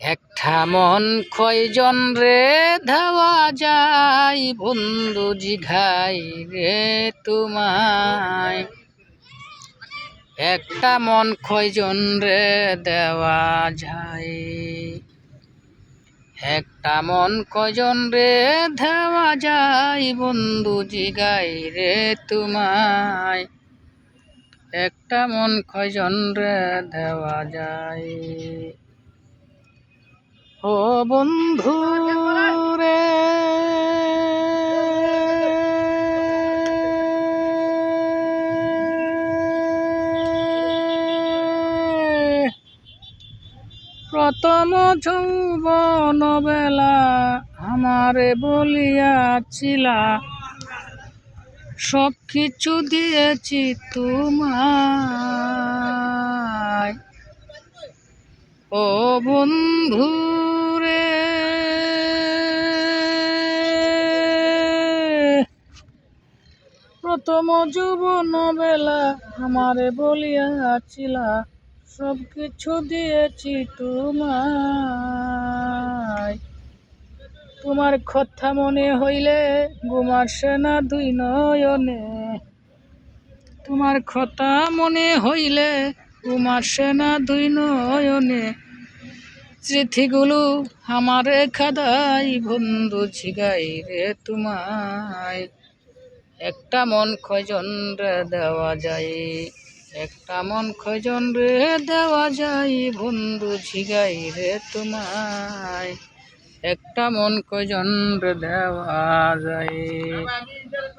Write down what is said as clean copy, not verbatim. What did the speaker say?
একটা মন কয়জন রে ধাওয়া যায় বন্ধু জিঘাই রে তোমায়। একটা মন কয়জন রে দেওয়া যায়, একটা মন কয়জন রে দেওয়া যায় বন্ধু জিগাই রে তোমায়। একটা মন কয়জন রে দেওয়া যায়। ও বন্ধু রে প্রথম যৌবন বেলা আমারে বলিয়াছিলা, সব কিছু দিয়েছি তোমায়। ও বন্ধু রে প্রথম যৌবন বেলা আমারে বলিয়াছিলা, সব কিছু দিয়েছি তোমায়। তোমার কথা মনে হইলে ঘুম আসে না দুই নয়নে, তোমার কথা মনে হইলে ঘুম আসে না দুই নয়নে। স্মৃতিগুলো আমারে খাদাই বন্ধু জিগাই রে তোমায়। একটা মন কয়জন রে দেওয়া যায়, একটা মন কয়জন রে দেওয়া যায় বন্ধু জিগাই রে তোমায়। একটা মন কয়জন রে দেওয়া যায়।